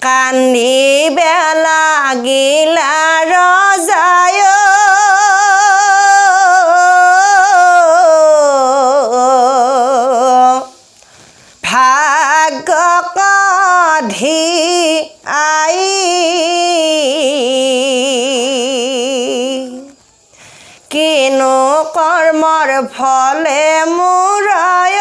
কান্দিবে লাগিলা ৰজায় ভাগ্য কাধি আই কিনো কৰ্মৰ ফলে মোৰায়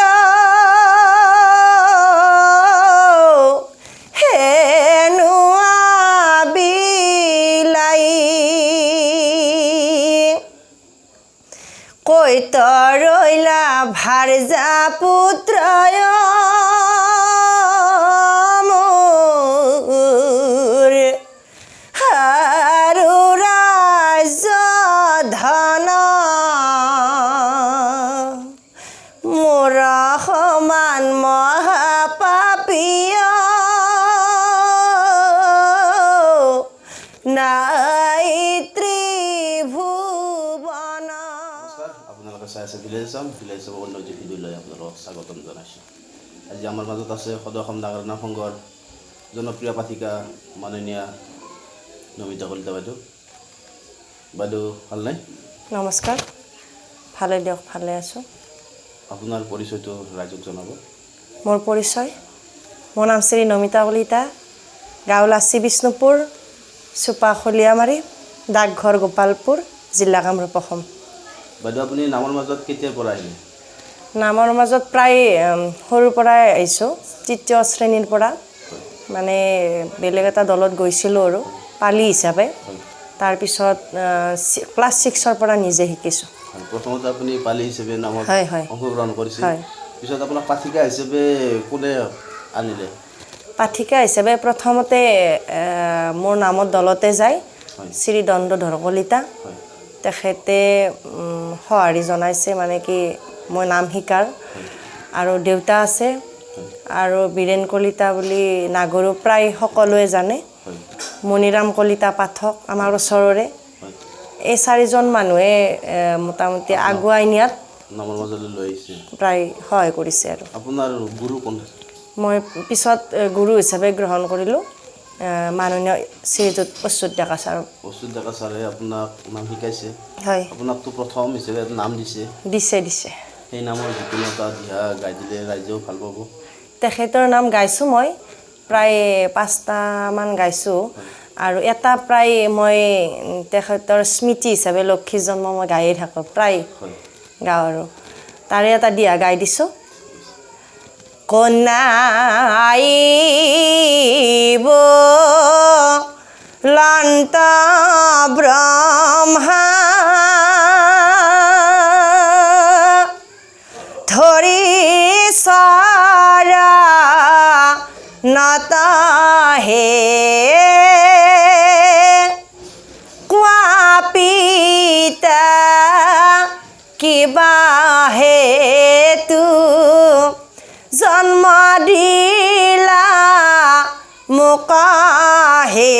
কৈত ৰৈলা ভাৰ্যা পুত্ৰয় মোৰ আৰু ৰাজ্য ধন মোৰ সমান মহাপাপীয় নাই ত্ৰিভুৱন। আপোনালোকে চাই আছে ভিলেজ অন্য যি ভিডিঅ'লৈ আপোনালোকক স্বাগতম জনাইছোঁ। আজি আমাৰ মাজত আছে সদৌ অসম ডাঙৰ নাম সংঘৰ জনপ্ৰিয় পাঠিকা মাননীয়া নমিতা কলিতা বাইদেউ। বাইদেউ ভালনে? নমস্কাৰ, ভালে দিয়ক, ভালে আছোঁ। আপোনাৰ পৰিচয়টো ৰাইজক জনাব। মোৰ পৰিচয়, মোৰ নাম শ্ৰী নমিতা কলিতা, গাঁও লাচি বিষ্ণুপুৰ, চুপা খলিয়ামাৰী, ডাকঘৰ গোপালপুৰ, জিলা কামৰূপ অসম। বাইদেউ আপুনি নামৰ মাজত কেতিয়াৰ পৰা আহিলে? নামৰ মাজত প্ৰায় সৰুৰ পৰাই আহিছোঁ, তৃতীয় শ্ৰেণীৰ পৰা। মানে বেলেগ এটা দলত গৈছিলোঁ আৰু পালি হিচাপে। তাৰপিছত ক্লাছ 6ৰ পৰা নিজে শিকিছোঁ। প্ৰথমতে আপুনি পালি হিচাপে নামত হয় হয় অংশগ্ৰহণ কৰিছিল। হয়। পিছত আপোনাক পাঠিকা হিচাপে কোনে আনিলে? পাঠিকা হিচাপে প্ৰথমতে মোৰ নামত দলতে যায় শ্ৰী দণ্ডধৰ কলিতা। তেখেতে সঁহাৰি জনাইছে, মানে কি মই নাম শিকাৰ। আৰু দেউতা আছে আৰু বীৰেণ কলিতা বুলি নাগৰো প্ৰায় সকলোৱে জানে। মণিৰাম কলিতা পাঠক আমাৰ ওচৰৰে। এই 4জন মানুহে মোটামুটি আগুৱাই নিয়াত নামৰ মাজলৈ লৈ আহিছে, প্ৰায় সহায় কৰিছে। আৰু আপোনাৰ গুৰু কোন? মই পিছত গুৰু হিচাপে গ্ৰহণ কৰিলোঁ মাননীয় শ্ৰীযুত অচ্যুত ডেকা ছাৰ। অচ্যুত ডেকা ছাৰে আপোনাক নাম শিকাইছে? হয়। আপোনাকতো প্ৰথম হিচাপে নাম দিছে? দিছে। সেই নামৰ যিকোনো এটা দিহা গাই দিলে ৰাইজেও ভাল পাব। তেখেতৰ নাম গাইছোঁ, মই প্ৰায় 5টামান গাইছোঁ। আৰু এটা প্ৰায় মই তেখেতৰ স্মৃতি হিচাপে লক্ষী জন্ম মই গায়ে থাকোঁ, প্ৰায় গাওঁ। আৰু তাৰে এটা দিহা গাই দিছোঁ। কন্যা আইব লন্ত ব্ৰহ্মা ধৰি চৰা নত হে কোৱা পিতা কিবা হেতু জন্ম দিলা মোক হে।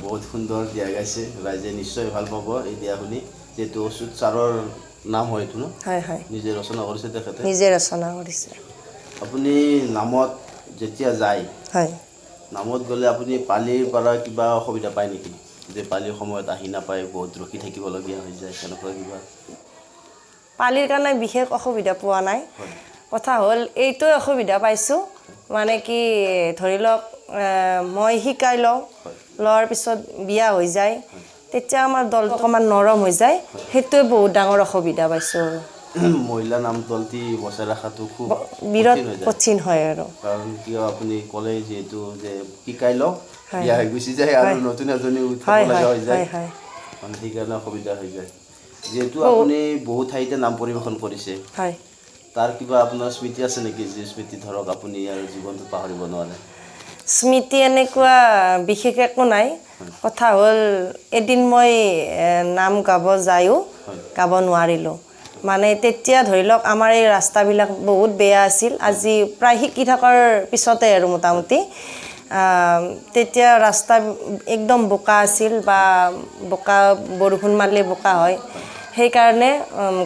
বহুত সুন্দৰ দিয়া গাইছে, ৰাইজে নিশ্চয় ভাল পাব এই দিয়া শুনি। যিহেতু অচ্যুত ছাৰৰ নাম হয় এইটো ন? হয় হয়, নিজে ৰচনা কৰিছে তেখেতে? নিজে ৰচনা কৰিছে। আপুনি নামত যেতিয়া যায়, হয়, নামত গ'লে আপুনি পালিৰ পৰা কিবা অসুবিধা পায় নেকি? যে পালিৰ সময়ত আহি নাপায়, বহুত ৰখি থাকিবলগীয়া হৈ যায়, সেনেকুৱা কিবা? পালিৰ কাৰণে বিশেষ অসুবিধা পোৱা নাই। কথা হ'ল এইটোৱে অসুবিধা পাইছোঁ, মানে কি ধৰি লওক মই শিকাই লওঁ, লোৱাৰ পিছত বিয়া হৈ যায়, তেতিয়া আমাৰ দলটো অকণমান নৰম হৈ যায়। সেইটোৱে বহুত ডাঙৰ অসুবিধা পাইছোঁ। আৰু মহিলা নাম দলটি বচাই ৰখাটো খুব বিৰাট কঠিন হয়। আৰু কাৰণ কিয় আপুনি ক'লে যিহেতু যে শিকাই লওঁ, বিয়া হৈ গুচি যায় আৰু নতুন এজনী উঠাব লগা হৈ যায়, সেইকাৰণে অসুবিধা হৈ যায়। যিহেতু আপুনি বহু ঠাইতে নাম পৰিৱেশন কৰিছে, তাৰ কিবা আপোনাৰ স্মৃতি আছে নেকি, যি স্মৃতি ধৰক আপুনি আৰু জীৱনটোত পাহৰিব নোৱাৰে? স্মৃতি এনেকুৱা বিশেষ একো নাই। কথা হ'ল এদিন মই নাম গাব যায়ো গাব নোৱাৰিলোঁ। মানে তেতিয়া ধৰি লওক আমাৰ এই ৰাস্তাবিলাক বহুত বেয়া আছিল। আজি প্ৰায় শিকি থকাৰ পিছতে আৰু মোটামুটি তেতিয়া ৰাস্তা একদম বোকা আছিল, বা বোকা বৰষুণ মাৰিলে বোকা হয়। সেইকাৰণে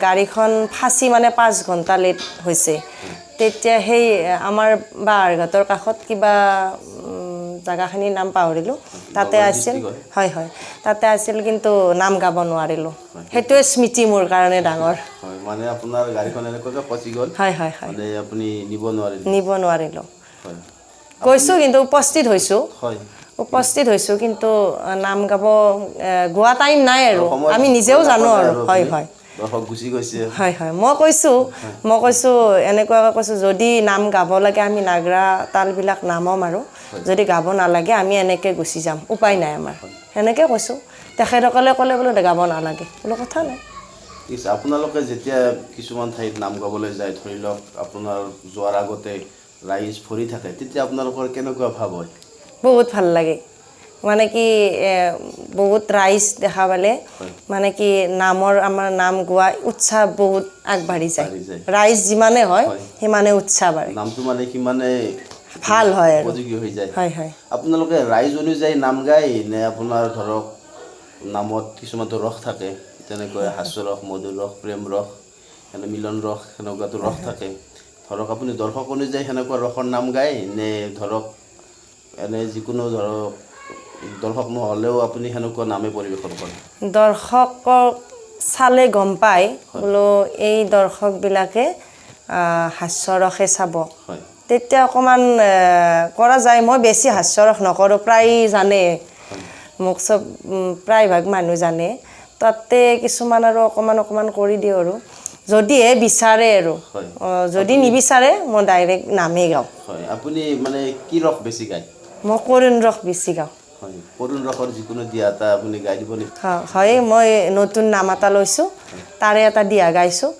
গাড়ীখন ফাঁচি মানে 5 ঘণ্টা লেট হৈছে তেতিয়া সেই আমাৰ বাৰঘাটৰ কাষত কিবা জাগাখিনিৰ নাম পাহৰিলোঁ তাতে আছিল হয় হয় তাতে আছিল কিন্তু নাম গাব নোৱাৰিলোঁ সেইটোৱে স্মৃতি মোৰ কাৰণে ডাঙৰ হয় মানে আপোনাৰ গাড়ীখন এনেকৈ পচি গ'ল হয় হয় হয় মানে আপুনি নিব নোৱাৰিলোঁ হয় কৈছোঁ কিন্তু উপস্থিত হৈছোঁ হয় উপস্থিত হৈছোঁ কিন্তু নাম গাব গোৱা টাইম নাই আৰু আমি নিজেও জানো আৰু হয় হয় দৰ্শক গুচি গৈছে হয় হয় মই কৈছোঁ এনেকুৱাকৈ কৈছোঁ যদি নাম গাব লাগে আমি নাগৰা তালবিলাক নামম আৰু যদি গাব নালাগে আমি এনেকৈ গুচি যাম উপায় নাই আমাৰ সেনেকৈ কৈছোঁ তেখেতসকলে ক'লে বোলো গাব নালাগে বোলো কথা নাই আপোনালোকে যেতিয়া কিছুমান ঠাইত নাম গাবলৈ যায় ধৰি লওক আপোনাৰ যোৱাৰ আগতে ৰাইজ ভৰি থাকে তেতিয়া আপোনালোকৰ কেনেকুৱা ভাৱ হয় বহুত ভাল লাগে মানে কি বহুত ৰাইজ দেখা পালে মানে কি নামৰ আমাৰ নাম গোৱা উৎসাহ বহুত আগবাঢ়ি যায় ৰাইজ যিমানে হয় সিমানে উৎসাহ বাঢ়ে নামটো মানে সিমানে ভাল হয় আৰু উপযোগী হৈ যায় হয় হয় আপোনালোকে ৰাইজ অনুযায়ী নাম গায় নে আপোনাৰ ধৰক নামত কিছুমানটো ৰস থাকে তেনেকৈ হাস্য ৰস মধুৰ ৰস প্ৰেম ৰস এনে মিলন ৰস সেনেকুৱাটো ৰস থাকে ধৰক আপুনি দৰ্শক অনুযায়ী সেনেকুৱা ৰসৰ নাম গায় নে ধৰক এনে যিকোনো ধৰক দৰ্শক নহ'লেও আপুনি সেনেকুৱা নামে পৰিৱেশন কৰে দৰ্শকক চালে গম পায় বোলো এই দৰ্শকবিলাকে হাস্যৰসে চাব তেতিয়া অকণমান কৰা যায় মই বেছি হাস্যৰস নকৰোঁ প্ৰায় জানে মোক চব প্ৰায়ভাগ মানুহ জানে তাতে কিছুমান আৰু অকণমান কৰি দিওঁ আৰু যদিহে বিচাৰে আৰু যদি নিবিচাৰে মই ডাইৰেক্ট নামেই গাওঁ হয় আপুনি মানে কি ৰস বেছি গায় মই কৰুণ ৰস বেছি গাওঁ হয় কৰুণ ৰসৰ যিকোনো দিয়া এটা আপুনি গাই দিব নেকি হয় মই নতুন নাম এটা লৈছোঁ তাৰে এটা দিয়া গাইছোঁ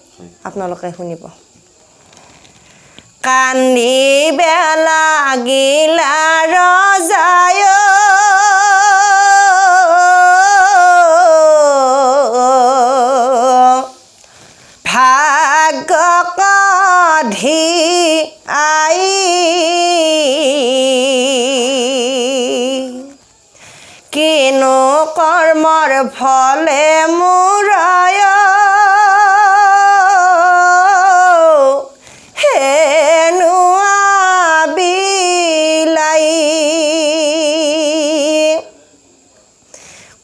আপোনালোকে শুনিব কান্দিব লাগিলা ৰজায় ভাগ্য কাধি আই কিনো কৰ্মৰ ফলে মোৰায়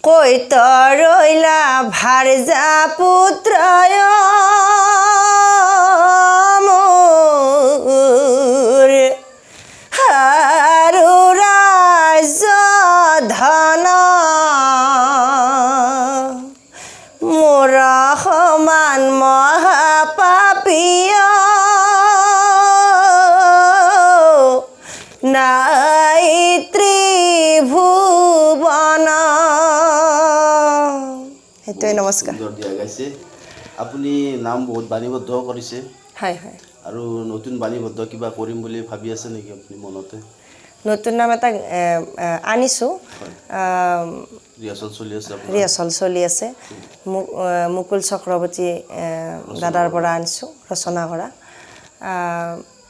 কৈত ৰৈলা ভাৰ্যা পুত্ৰয় মোৰ আৰু ৰাজ্য ধন মোৰ সমান মহাপাপীয় নাই ত্ৰিভুৱন সেইটোৱে নমস্কাৰ দিয়া গাইছে আপুনি নাম বহুত বাণীবদ্ধ কৰিছে হয় হয় আৰু নতুন বাণীবদ্ধ কিবা কৰিম বুলি ভাবি আছে নেকি আপুনি মনতে নতুন নাম এটা আনিছোঁ ৰিহাৰ্চল চলি আছে মুকুল চক্ৰৱৰ্তী দাদাৰ পৰা আনিছোঁ ৰচনা কৰা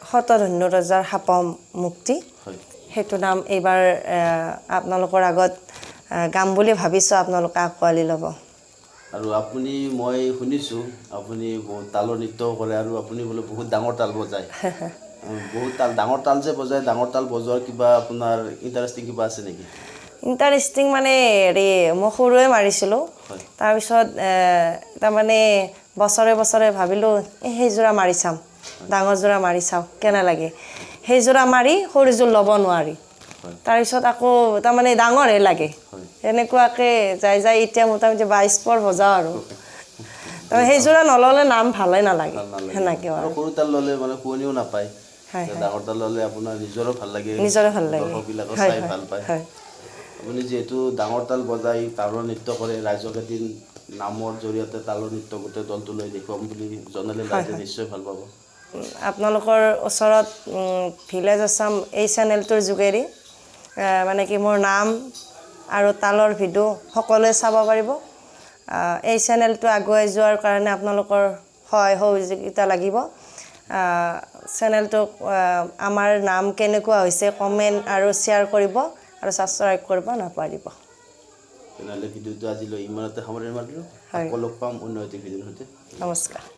শতধন্য ৰজাৰ সাপৰ মুক্তি সেইটো নাম এইবাৰ আপোনালোকৰ আগত গাম বুলি ভাবিছোঁ আপোনালোকে আঁকোৱালি ল'ব আৰু আপুনি মই শুনিছোঁ আপুনি বহুত তালৰ নৃত্যও কৰে আৰু আপুনি বোলে বহুত ডাঙৰ তাল বজায় বহুত ডাঙৰ তাল যে বজায় ডাঙৰ তাল বজোৱাৰ কিবা আপোনাৰ ইণ্টাৰেষ্টিং কিবা আছে নেকি ইণ্টাৰেষ্টিং মানে হেৰি মই সৰুৱে মাৰিছিলোঁ তাৰপিছত তাৰমানে বছৰে ভাবিলোঁ সেইযোৰা মাৰি চাম ডাঙৰযোৰা মাৰি চাওঁ কেনে লাগে সেইযোৰা মাৰি সৰুযোৰ ল'ব নোৱাৰি তাৰপিছত আকৌ তাৰমানে ডাঙৰহে লাগে এনেকুৱাকৈ যাই এতিয়া মোটামুটি 22 পৰ বজাওঁ আৰু তাৰমানে সেইযোৰা নল'লে নাম ভালেই নালাগে সেনেকৈ আৰু সৰু তাল ল'লে মানে শুৱনিও নাপায় ডাঙৰ তাল ল'লে আপোনাৰ নিজৰো ভাল লাগে দৰ্শকবিলাকো চাই ভাল পায় আপুনি যিহেতু ডাঙৰ তাল বজাই তালৰ নৃত্য কৰে ৰাইজক এদিন নামৰ জৰিয়তে তালৰ নৃত্য গোটেই দলটোলৈ দেখুৱাম বুলি জনালে ৰাইজে নিশ্চয় ভাল পাব আপোনালোকৰ ওচৰত ভিলেজ আছাম এই চেনেলটোৰ যোগেদি মানে কি মোৰ নাম আৰু তালৰ ভিডিঅ' সকলোৱে চাব পাৰিব এই চেনেলটো আগুৱাই যোৱাৰ কাৰণে আপোনালোকৰ সহায় সহযোগিতা লাগিব চেনেলটোক আমাৰ নাম কেনেকুৱা হৈছে কমেণ্ট আৰু শ্বেয়াৰ কৰিব আৰু ছাবস্ক্ৰাইব কৰিব নাপাহৰিব তেনেহ'লে ভিডিঅ'টো আজিলৈ ইমানতে সামৰণি মাৰিলোঁ আকৌ লগ পাম অন্য এটা ভিডিঅ'ৰ সৈতে নমস্কাৰ